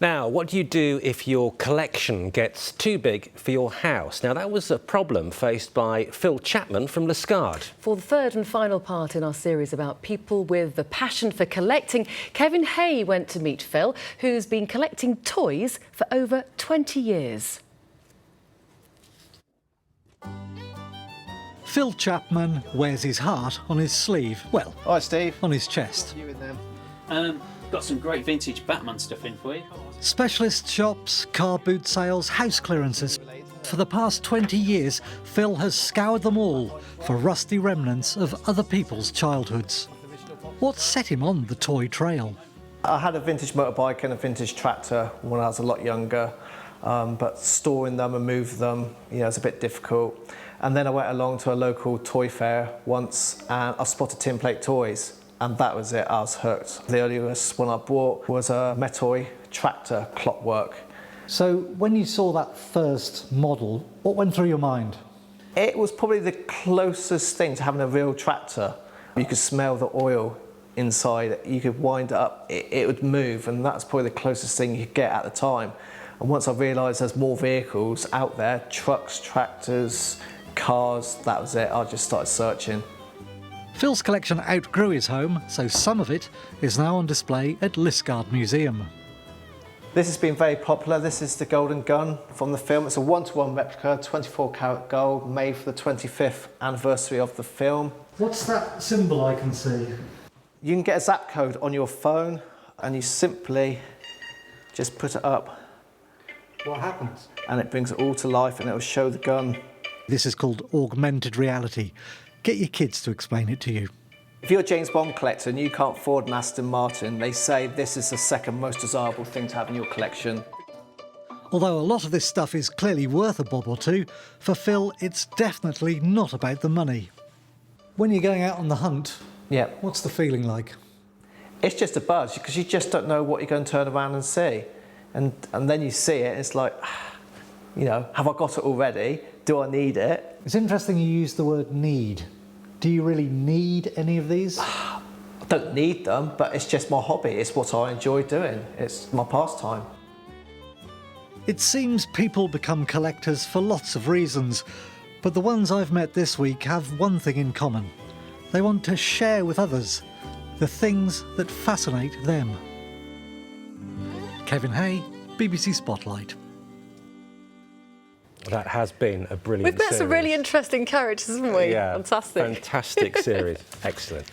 Now, what do you do if your collection gets too big for your house? Now, that was a problem faced by Phil Chapman from Liskeard. For the third and final part in our series about people with the passion for collecting, Kevin Hay went to meet Phil, who's been collecting toys for over 20 years. Phil Chapman wears his heart on his sleeve. Well, hi Steve. On his chest. You in them? Got some great vintage Batman stuff in for you. Specialist shops, car boot sales, house clearances. For the past 20 years, Phil has scoured them all for rusty remnants of other people's childhoods. What set him on the toy trail? I had a vintage motorbike and a vintage tractor when I was a lot younger, but storing them and moving them, it's a bit difficult. And then I went along to a local toy fair once and I spotted tin plate toys. And that was it, I was hooked. The earliest one I bought was a Metoy tractor clockwork. So when you saw that first model, what went through your mind? It was probably the closest thing to having a real tractor. You could smell the oil inside it, you could wind it up, it would move, and that's probably the closest thing you could get at the time. And once I realised there's more vehicles out there, trucks, tractors, cars, that was it, I just started searching. Phil's collection outgrew his home, so some of it is now on display at Liskeard Museum. This has been very popular. This is the golden gun from the film. It's a one-to-one replica, 24 karat gold, made for the 25th anniversary of the film. What's that symbol I can see? You can get a zap code on your phone and you simply just put it up. What happens? And it brings it all to life and it will show the gun. This is called augmented reality. Get your kids to explain it to you. If you're a James Bond collector and you can't afford an Aston Martin, they say this is the second most desirable thing to have in your collection. Although a lot of this stuff is clearly worth a bob or two, for Phil it's definitely not about the money. When you're going out on the hunt, what's the feeling like? It's just a buzz because you just don't know what you're going to turn around and see. And then you see it, it's like, have I got it already? Do I need it? It's interesting you use the word need. Do you really need any of these? I don't need them, but it's just my hobby. It's what I enjoy doing. It's my pastime. It seems people become collectors for lots of reasons, but the ones I've met this week have one thing in common. They want to share with others the things that fascinate them. Kevin Hay, BBC Spotlight. That has been a brilliant We've met some really interesting characters, haven't we? Yeah, Fantastic. Fantastic series. Excellent.